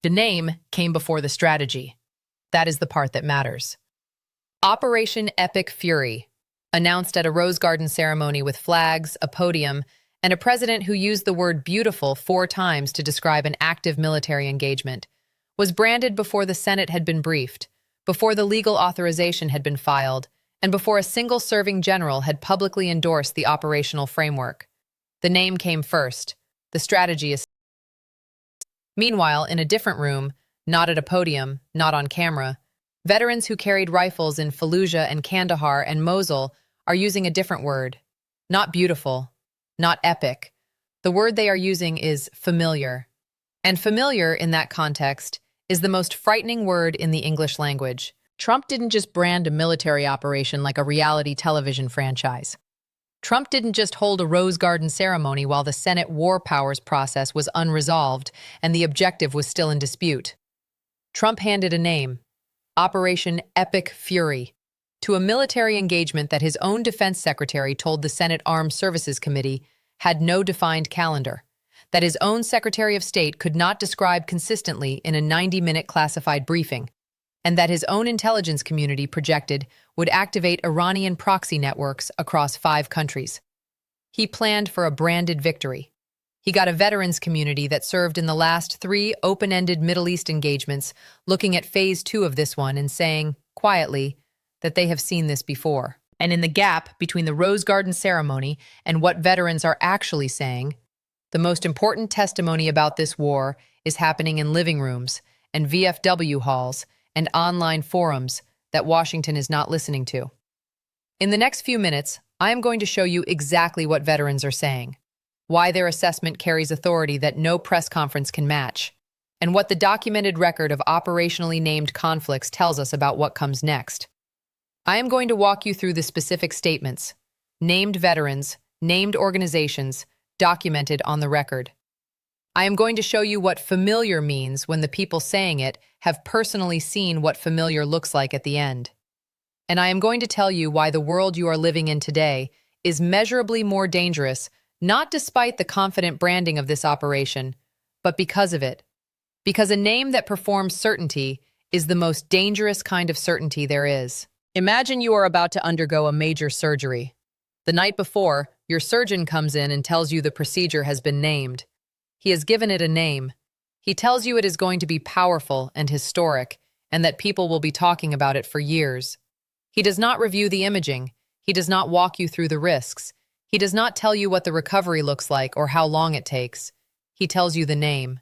The name came before the strategy. That is the part that matters. Operation Epic Fury, announced at a Rose Garden ceremony with flags, a podium, and a president who used the word beautiful 4 times to describe an active military engagement, was branded before the Senate had been briefed, before the legal authorization had been filed, and before a single serving general had publicly endorsed the operational framework. The name came first. The strategy is. Meanwhile, in a different room, not at a podium, not on camera, veterans who carried rifles in Fallujah and Kandahar and Mosul are using a different word. Not beautiful, not epic. The word they are using is familiar. And familiar, in that context, is the most frightening word in the English language. Trump didn't just brand a military operation like a reality television franchise. Trump didn't just hold a Rose Garden ceremony while the Senate war powers process was unresolved and the objective was still in dispute. Trump handed a name, Operation Epic Fury, to a military engagement that his own defense secretary told the Senate Armed Services Committee had no defined calendar, that his own Secretary of State could not describe consistently in a 90-minute classified briefing, and that his own intelligence community projected would activate Iranian proxy networks across 5 countries. He planned for a branded victory. He got a veterans community that served in the last 3 open-ended Middle East engagements looking at phase 2 of this one and saying, quietly, that they have seen this before. And in the gap between the Rose Garden ceremony and what veterans are actually saying, the most important testimony about this war is happening in living rooms and VFW halls and online forums that Washington is not listening to. In the next few minutes, I am going to show you exactly what veterans are saying, why their assessment carries authority that no press conference can match, and what the documented record of operationally named conflicts tells us about what comes next. I am going to walk you through the specific statements, named veterans, named organizations, documented on the record. I am going to show you what familiar means when the people saying it have personally seen what familiar looks like at the end. And I am going to tell you why the world you are living in today is measurably more dangerous, not despite the confident branding of this operation, but because of it. Because a name that performs certainty is the most dangerous kind of certainty there is. Imagine you are about to undergo a major surgery. The night before, your surgeon comes in and tells you the procedure has been named. He has given it a name. He tells you it is going to be powerful and historic, and that people will be talking about it for years. He does not review the imaging. He does not walk you through the risks. He does not tell you what the recovery looks like or how long it takes. He tells you the name.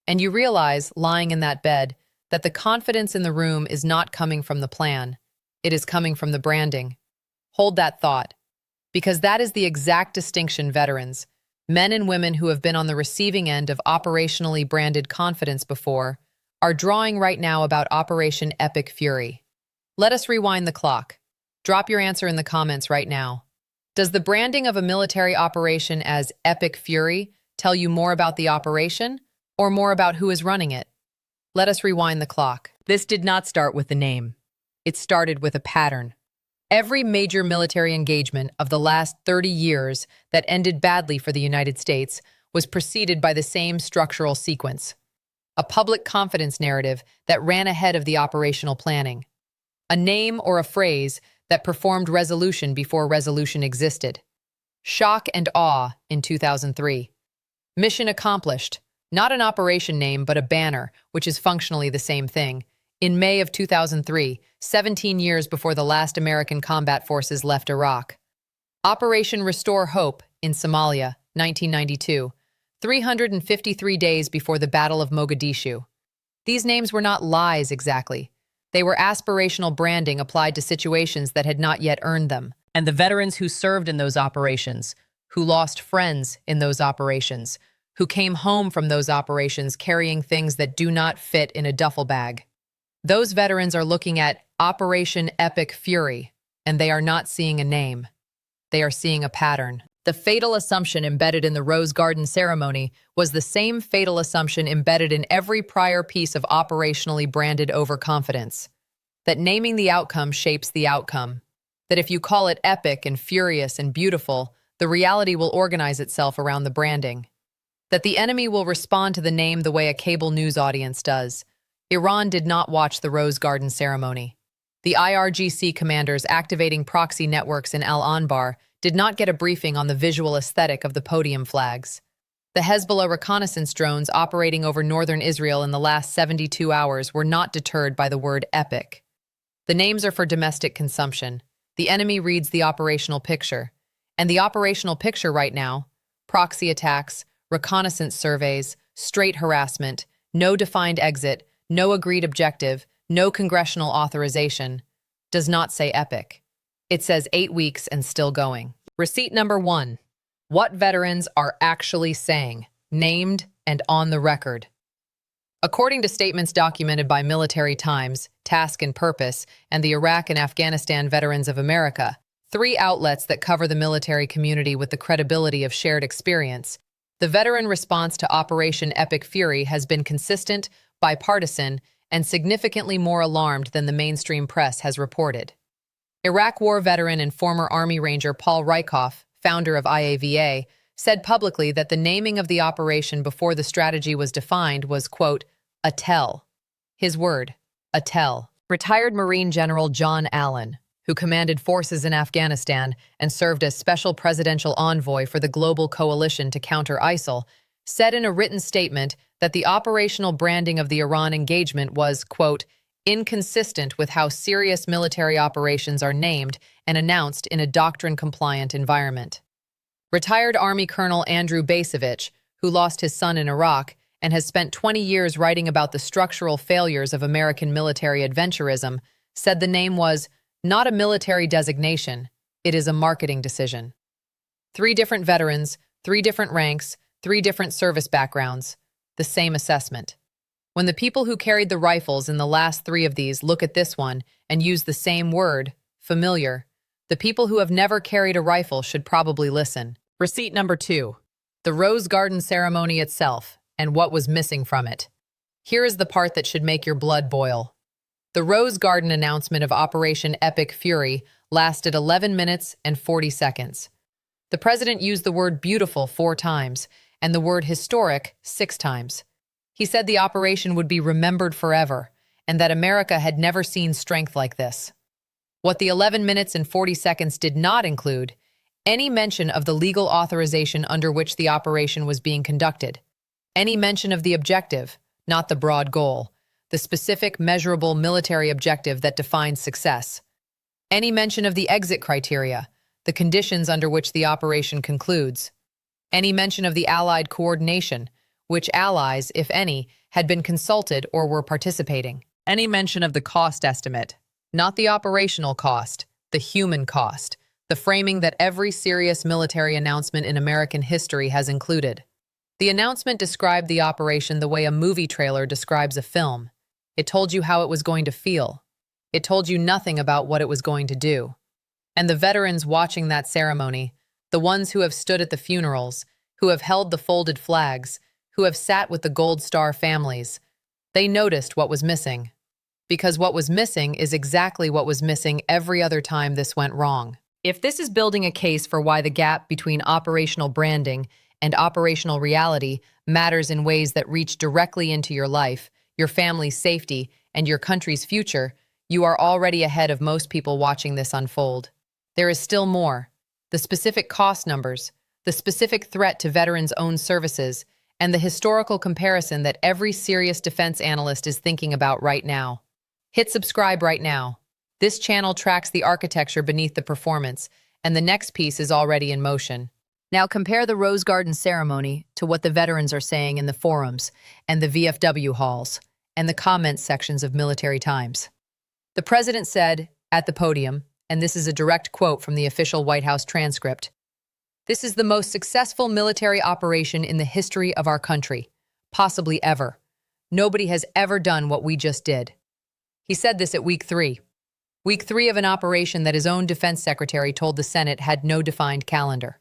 And you realize, lying in that bed, that the confidence in the room is not coming from the plan. It is coming from the branding. Hold that thought, because that is the exact distinction veterans, men and women who have been on the receiving end of operationally branded confidence before, are drawing right now about Operation Epic Fury. Let us rewind the clock. Drop your answer in the comments right now. Does the branding of a military operation as Epic Fury tell you more about the operation or more about who is running it? Let us rewind the clock. This did not start with the name. It started with a pattern. Every major military engagement of the last 30 years that ended badly for the United States was preceded by the same structural sequence. A public confidence narrative that ran ahead of the operational planning. A name or a phrase that performed resolution before resolution existed. Shock and awe in 2003. Mission accomplished, not an operation name but a banner, which is functionally the same thing. In May of 2003, 17 years before the last American combat forces left Iraq. Operation Restore Hope in Somalia, 1992, 353 days before the Battle of Mogadishu. These names were not lies exactly. They were aspirational branding applied to situations that had not yet earned them. And the veterans who served in those operations, who lost friends in those operations, who came home from those operations carrying things that do not fit in a duffel bag. Those veterans are looking at Operation Epic Fury, and they are not seeing a name. They are seeing a pattern. The fatal assumption embedded in the Rose Garden ceremony was the same fatal assumption embedded in every prior piece of operationally branded overconfidence. That naming the outcome shapes the outcome. That if you call it epic and furious and beautiful, the reality will organize itself around the branding. that the enemy will respond to the name the way a cable news audience does. Iran did not watch the Rose Garden ceremony. The IRGC commanders activating proxy networks in Al Anbar did not get a briefing on the visual aesthetic of the podium flags. The Hezbollah reconnaissance drones operating over northern Israel in the last 72 hours were not deterred by the word epic. The names are for domestic consumption. The enemy reads the operational picture. And the operational picture right now, proxy attacks, reconnaissance surveys, straight harassment, no defined exit, no agreed objective, no congressional authorization, does not say epic. It says 8 weeks and still going. Receipt number 1. What veterans are actually saying, named and on the record. According to statements documented by Military Times, Task and Purpose, and the Iraq and Afghanistan Veterans of America, 3 outlets that cover the military community with the credibility of shared experience, the veteran response to Operation Epic Fury has been consistent, bipartisan, and significantly more alarmed than the mainstream press has reported. Iraq War veteran and former Army Ranger Paul Rieckhoff, founder of IAVA, said publicly that the naming of the operation before the strategy was defined was, quote, a tell. His word, a tell. Retired Marine General John Allen, who commanded forces in Afghanistan and served as special presidential envoy for the global coalition to counter ISIL, said in a written statement that the operational branding of the Iran engagement was, quote, inconsistent with how serious military operations are named and announced in a doctrine-compliant environment. Retired Army Colonel Andrew Bacevich, who lost his son in Iraq and has spent 20 years writing about the structural failures of American military adventurism, said the name was not a military designation, it is a marketing decision. 3 different veterans, 3 different ranks, 3 different service backgrounds, the same assessment. When the people who carried the rifles in the last 3 of these look at this one and use the same word, familiar, the people who have never carried a rifle should probably listen. Receipt number 2. The Rose Garden ceremony itself and what was missing from it. Here is the part that should make your blood boil. The Rose Garden announcement of Operation Epic Fury lasted 11 minutes and 40 seconds. The president used the word beautiful 4 times and the word historic 6 times. He said the operation would be remembered forever and that America had never seen strength like this. What the 11 minutes and 40 seconds did not include any mention of the legal authorization under which the operation was being conducted, any mention of the objective, not the broad goal, the specific, measurable military objective that defines success, any mention of the exit criteria, the conditions under which the operation concludes, any mention of the Allied coordination, which allies, if any, had been consulted or were participating, any mention of the cost estimate, not the operational cost, the human cost, the framing that every serious military announcement in American history has included. The announcement described the operation the way a movie trailer describes a film. It told you how it was going to feel. It told you nothing about what it was going to do. And the veterans watching that ceremony, the ones who have stood at the funerals, who have held the folded flags, who have sat with the Gold Star families, they noticed what was missing. Because what was missing is exactly what was missing every other time this went wrong. If this is building a case for why the gap between operational branding and operational reality matters in ways that reach directly into your life, your family's safety, and your country's future, you are already ahead of most people watching this unfold. There is still more. The specific cost numbers, the specific threat to veterans' own services, and the historical comparison that every serious defense analyst is thinking about right now. Hit subscribe right now. This channel tracks the architecture beneath the performance, and the next piece is already in motion. Now compare the Rose Garden ceremony to what the veterans are saying in the forums and the VFW halls and the comments sections of Military Times. The president said at the podium, and this is a direct quote from the official White House transcript, "This is the most successful military operation in the history of our country, possibly ever. Nobody has ever done what we just did." He said this at week 3. Week 3 of an operation that his own defense secretary told the Senate had no defined calendar.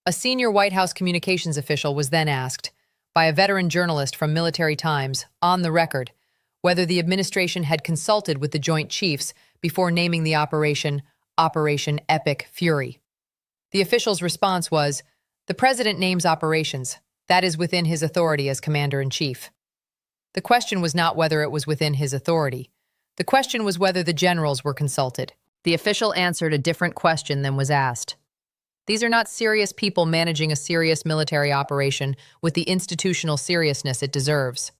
A senior White House communications official was then asked, by a veteran journalist from Military Times, on the record, whether the administration had consulted with the Joint Chiefs before naming the operation Operation Epic Fury. The official's response was, "The president names operations. That is within his authority as Commander-in-Chief. The question was not whether it was within his authority. The question was whether the generals were consulted. The official answered a different question than was asked. These are not serious people managing a serious military operation with the institutional seriousness it deserves.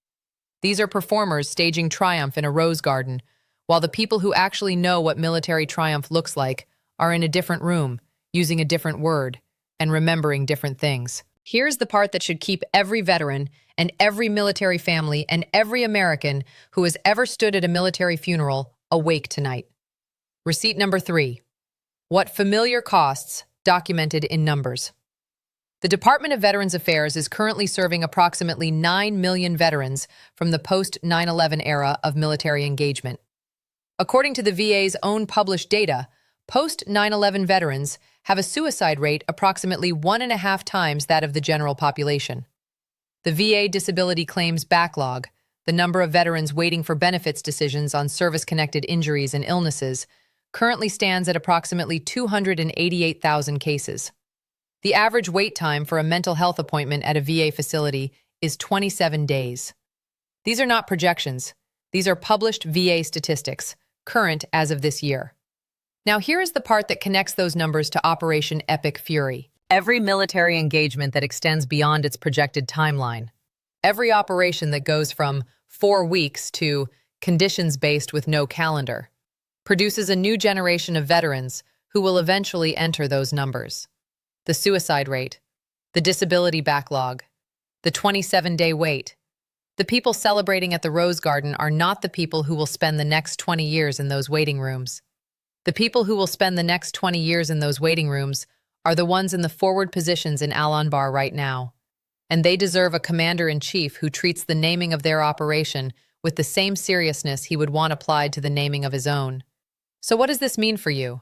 These are performers staging triumph in a rose garden, while the people who actually know what military triumph looks like are in a different room, using a different word, and remembering different things. Here's the part that should keep every veteran and every military family and every American who has ever stood at a military funeral awake tonight. Receipt number 3. What familiar costs documented in numbers. The Department of Veterans Affairs is currently serving approximately 9 million veterans from the post-9/11 era of military engagement. According to the VA's own published data, post-9/11 veterans have a suicide rate approximately 1.5 times that of the general population. The VA disability claims backlog, the number of veterans waiting for benefits decisions on service-connected injuries and illnesses, currently stands at approximately 288,000 cases. The average wait time for a mental health appointment at a VA facility is 27 days. These are not projections. These are published VA statistics, current as of this year. Now here is the part that connects those numbers to Operation Epic Fury. Every military engagement that extends beyond its projected timeline. Every operation that goes from 4 weeks to conditions-based with no calendar produces a new generation of veterans who will eventually enter those numbers. The suicide rate, the disability backlog, the 27-day wait. The people celebrating at the Rose Garden are not the people who will spend the next 20 years in those waiting rooms. The people who will spend the next 20 years in those waiting rooms are the ones in the forward positions in Al Anbar right now. And they deserve a commander-in-chief who treats the naming of their operation with the same seriousness he would want applied to the naming of his own. So what does this mean for you?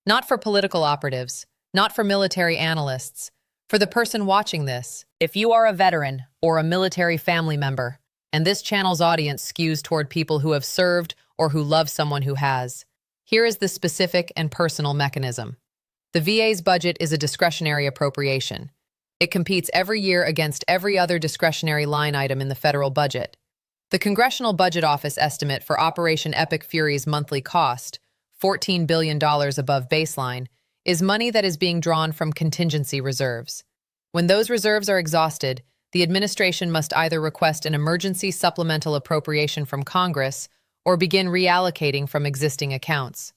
Not for political operatives, not for military analysts, for the person watching this. If you are a veteran or a military family member, and this channel's audience skews toward people who have served or who love someone who has, here is the specific and personal mechanism. The VA's budget is a discretionary appropriation. It competes every year against every other discretionary line item in the federal budget. The Congressional Budget Office estimate for Operation Epic Fury's monthly cost, $14 billion above baseline, is money that is being drawn from contingency reserves. When those reserves are exhausted, the administration must either request an emergency supplemental appropriation from Congress or begin reallocating from existing accounts.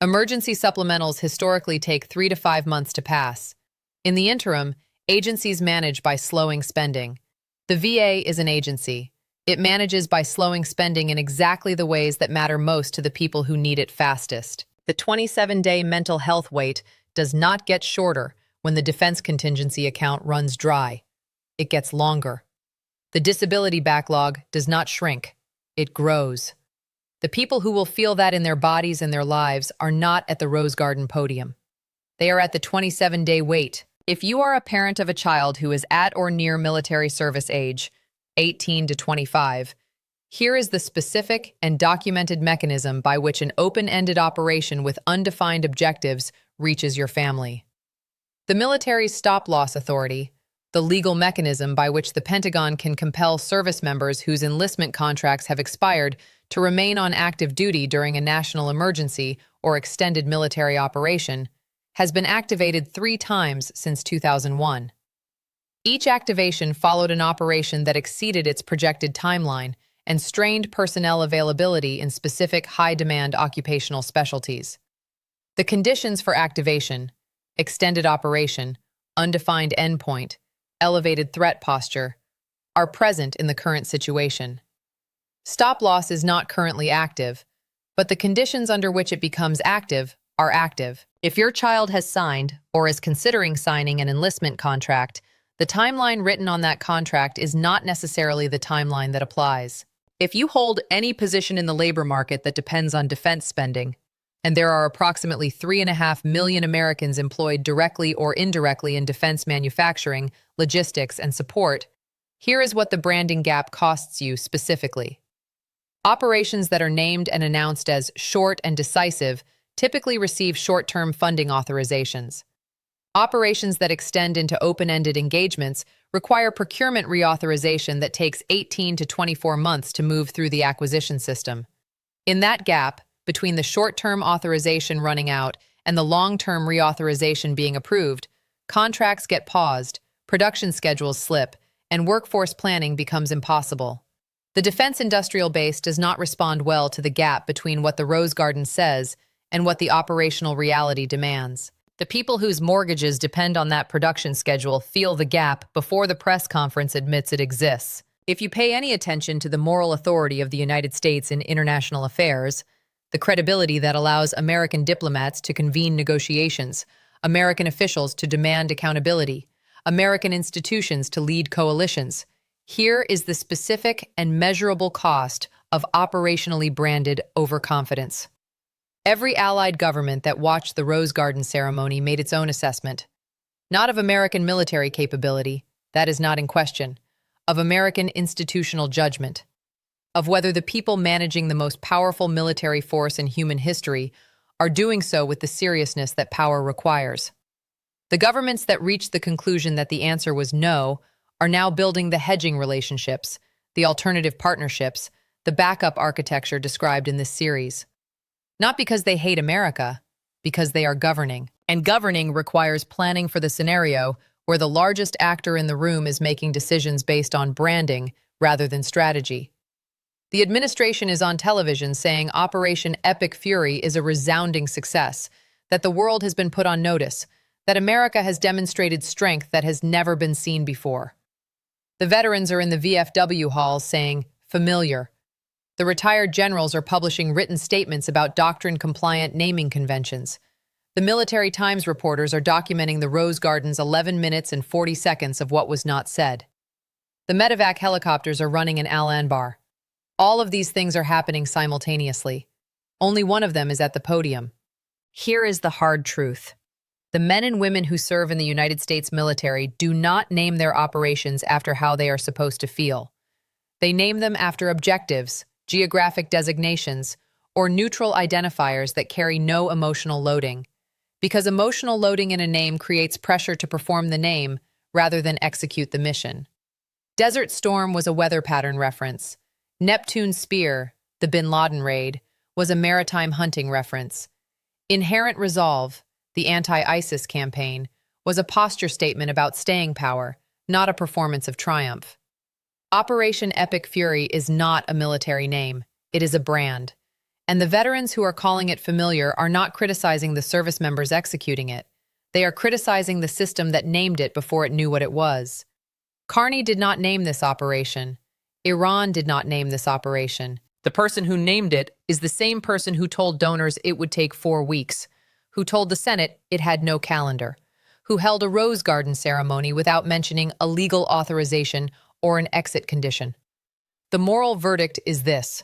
Emergency supplementals historically take 3 to 5 months to pass. In the interim, agencies manage by slowing spending. The VA is an agency. It manages by slowing spending in exactly the ways that matter most to the people who need it fastest. The 27-day mental health wait does not get shorter when the defense contingency account runs dry. It gets longer. The disability backlog does not shrink. It grows. The people who will feel that in their bodies and their lives are not at the Rose Garden podium. They are at the 27-day wait. If you are a parent of a child who is at or near military service age, 18 to 25, here is the specific and documented mechanism by which an open-ended operation with undefined objectives reaches your family. The military's stop-loss authority, the legal mechanism by which the Pentagon can compel service members whose enlistment contracts have expired to remain on active duty during a national emergency or extended military operation, has been activated 3 times since 2001. Each activation followed an operation that exceeded its projected timeline and strained personnel availability in specific high-demand occupational specialties. The conditions for activation, extended operation, undefined endpoint, elevated threat posture, are present in the current situation. Stop-loss is not currently active, but the conditions under which it becomes active are active. If your child has signed or is considering signing an enlistment contract, the timeline written on that contract is not necessarily the timeline that applies. If you hold any position in the labor market that depends on defense spending, and there are approximately 3.5 million Americans employed directly or indirectly in defense manufacturing, logistics, and support, here is what the branding gap costs you specifically. Operations that are named and announced as short and decisive typically receive short-term funding authorizations. Operations that extend into open-ended engagements require procurement reauthorization that takes 18 to 24 months to move through the acquisition system. In that gap, between the short-term authorization running out and the long-term reauthorization being approved, contracts get paused, production schedules slip, and workforce planning becomes impossible. The defense industrial base does not respond well to the gap between what the Rose Garden says and what the operational reality demands. The people whose mortgages depend on that production schedule feel the gap before the press conference admits it exists. If you pay any attention to the moral authority of the United States in international affairs, the credibility that allows American diplomats to convene negotiations, American officials to demand accountability, American institutions to lead coalitions, here is the specific and measurable cost of operationally branded overconfidence. Every allied government that watched the Rose Garden ceremony made its own assessment. Not of American military capability, that is not in question, of American institutional judgment, of whether the people managing the most powerful military force in human history are doing so with the seriousness that power requires. The governments that reached the conclusion that the answer was no are now building the hedging relationships, the alternative partnerships, the backup architecture described in this series. Not because they hate America, because they are governing. And governing requires planning for the scenario where the largest actor in the room is making decisions based on branding rather than strategy. The administration is on television saying Operation Epic Fury is a resounding success, that the world has been put on notice, that America has demonstrated strength that has never been seen before. The veterans are in the VFW halls saying, familiar. The retired generals are publishing written statements about doctrine-compliant naming conventions. The Military Times reporters are documenting the Rose Garden's 11 minutes and 40 seconds of what was not said. The medevac helicopters are running in Al Anbar. All of these things are happening simultaneously. Only one of them is at the podium. Here is the hard truth. The men and women who serve in the United States military do not name their operations after how they are supposed to feel. They name them after objectives, geographic designations, or neutral identifiers that carry no emotional loading. Because emotional loading in a name creates pressure to perform the name rather than execute the mission. Desert Storm was a weather pattern reference. Neptune's Spear, the Bin Laden raid, was a maritime hunting reference. Inherent Resolve, the anti-ISIS campaign, was a posture statement about staying power, not a performance of triumph. Operation Epic Fury is not a military name, it is a brand. And the veterans who are calling it familiar are not criticizing the service members executing it. They are criticizing the system that named it before it knew what it was. Carney did not name this operation. Iran did not name this operation. The person who named it is the same person who told donors it would take 4 weeks, who told the Senate it had no calendar, who held a Rose Garden ceremony without mentioning a legal authorization or an exit condition. The moral verdict is this.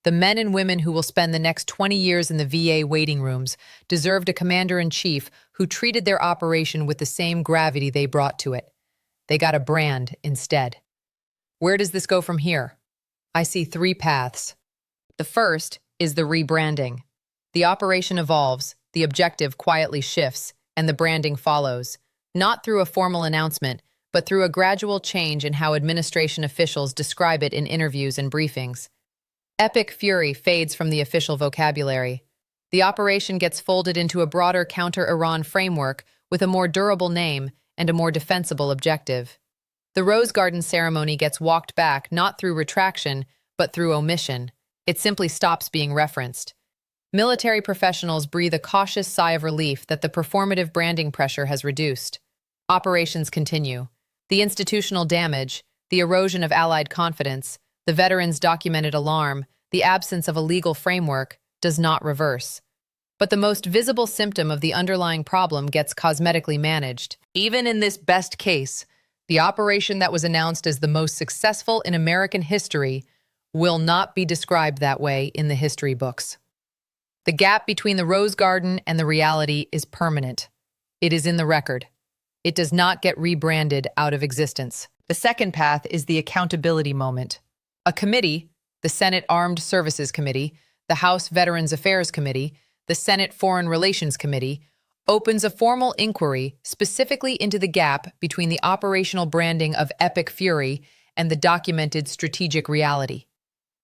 The men and women who will spend the next 20 years in the VA waiting rooms deserved a commander-in-chief who treated their operation with the same gravity they brought to it. They got a brand instead. Where does this go from here? I see 3 paths. The first is the rebranding. The operation evolves, the objective quietly shifts, and the branding follows, not through a formal announcement, but through a gradual change in how administration officials describe it in interviews and briefings. Epic Fury fades from the official vocabulary. The operation gets folded into a broader counter-Iran framework with a more durable name and a more defensible objective. The Rose Garden ceremony gets walked back not through retraction, but through omission. It simply stops being referenced. Military professionals breathe a cautious sigh of relief that the performative branding pressure has reduced. Operations continue. The institutional damage, the erosion of Allied confidence, the veterans' documented alarm, the absence of a legal framework, does not reverse. But the most visible symptom of the underlying problem gets cosmetically managed. Even in this best case, the operation that was announced as the most successful in American history will not be described that way in the history books. The gap between the Rose Garden and the reality is permanent. It is in the record. It does not get rebranded out of existence. The second path is the accountability moment. A committee, the Senate Armed Services Committee, the House Veterans Affairs Committee, the Senate Foreign Relations Committee, opens a formal inquiry specifically into the gap between the operational branding of Epic Fury and the documented strategic reality.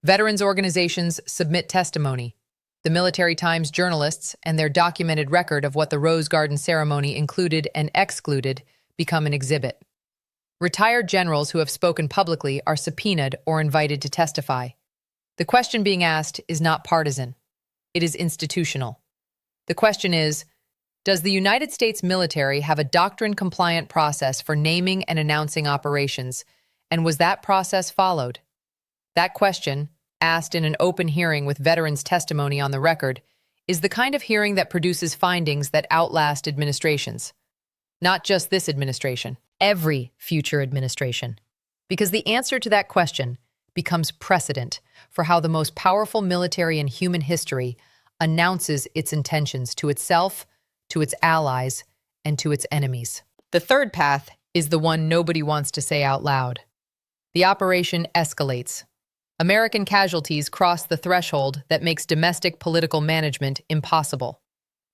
Veterans organizations submit testimony. The Military Times journalists and their documented record of what the Rose Garden ceremony included and excluded become an exhibit. Retired generals who have spoken publicly are subpoenaed or invited to testify. The question being asked is not partisan. It is institutional. The question is, does the United States military have a doctrine-compliant process for naming and announcing operations, and was that process followed? That question, asked in an open hearing with veterans' testimony on the record, is the kind of hearing that produces findings that outlast administrations. Not just this administration, every future administration. Because the answer to that question becomes precedent for how the most powerful military in human history announces its intentions to itself, to its allies, and to its enemies. The third path is the one nobody wants to say out loud. The operation escalates. American casualties cross the threshold that makes domestic political management impossible.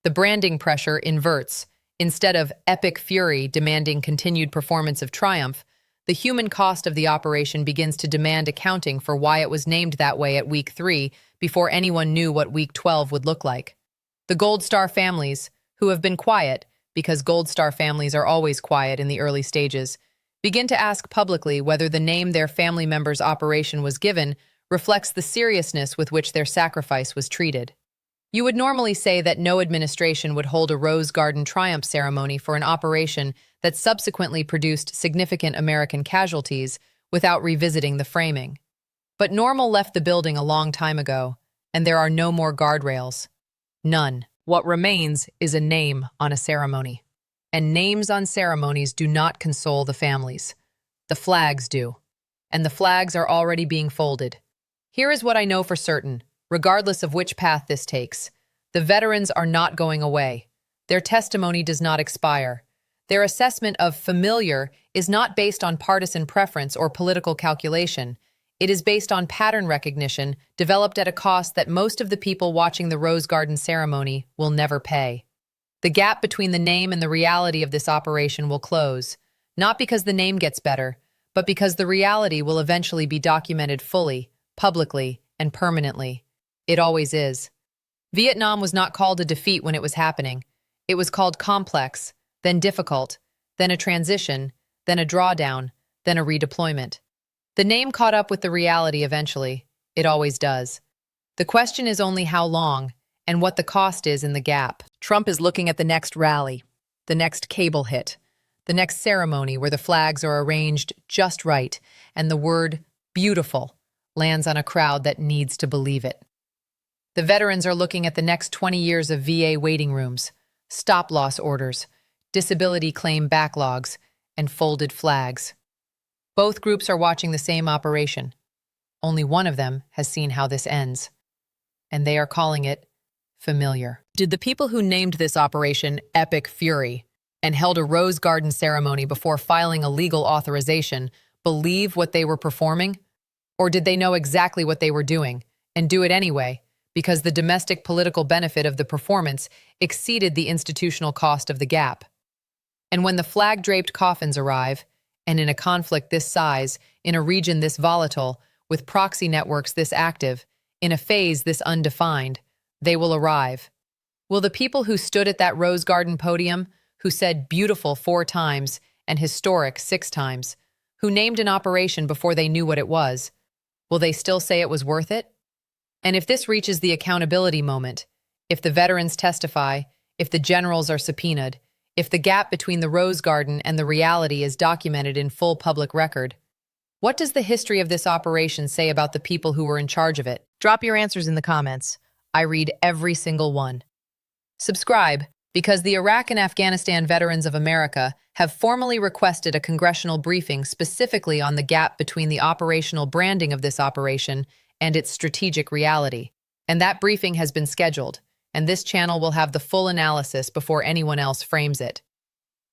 The branding pressure inverts. Instead of Epic Fury demanding continued performance of triumph, the human cost of the operation begins to demand accounting for why it was named that way at Week 3 before anyone knew what Week 12 would look like. The Gold Star families, who have been quiet, because Gold Star families are always quiet in the early stages, begin to ask publicly whether the name their family member's operation was given reflects the seriousness with which their sacrifice was treated. You would normally say that no administration would hold a Rose Garden triumph ceremony for an operation that subsequently produced significant American casualties without revisiting the framing. But Normal left the building a long time ago, and there are no more guardrails. None. What remains is a name on a ceremony. And names on ceremonies do not console the families. The flags do. And the flags are already being folded. Here is what I know for certain, regardless of which path this takes. The veterans are not going away. Their testimony does not expire. Their assessment of familiar is not based on partisan preference or political calculation. It is based on pattern recognition developed at a cost that most of the people watching the Rose Garden ceremony will never pay. The gap between the name and the reality of this operation will close, not because the name gets better, but because the reality will eventually be documented fully, publicly, and permanently. It always is. Vietnam was not called a defeat when it was happening. It was called complex, then difficult, then a transition, then a drawdown, then a redeployment. The name caught up with the reality eventually. It always does. The question is only how long and what the cost is in the gap. Trump is looking at the next rally, the next cable hit, the next ceremony where the flags are arranged just right and the word beautiful lands on a crowd that needs to believe it. The veterans are looking at the next 20 years of VA waiting rooms, stop-loss orders, disability claim backlogs, and folded flags. Both groups are watching the same operation. Only one of them has seen how this ends, and they are calling it familiar. Did the people who named this operation Epic Fury and held a Rose Garden ceremony before filing a legal authorization believe what they were performing? Or did they know exactly what they were doing and do it anyway because the domestic political benefit of the performance exceeded the institutional cost of the gap? And when the flag-draped coffins arrive, and in a conflict this size, in a region this volatile, with proxy networks this active, in a phase this undefined, they will arrive. Will the people who stood at that Rose Garden podium, who said beautiful 4 times and historic 6 times, who named an operation before they knew what it was, will they still say it was worth it? And if this reaches the accountability moment, if the veterans testify, if the generals are subpoenaed, if the gap between the Rose Garden and the reality is documented in full public record, what does the history of this operation say about the people who were in charge of it? Drop your answers in the comments. I read every single one. Subscribe, because the Iraq and Afghanistan Veterans of America have formally requested a congressional briefing specifically on the gap between the operational branding of this operation and its strategic reality. And that briefing has been scheduled, and this channel will have the full analysis before anyone else frames it.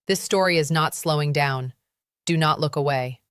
This story is not slowing down. Do not look away.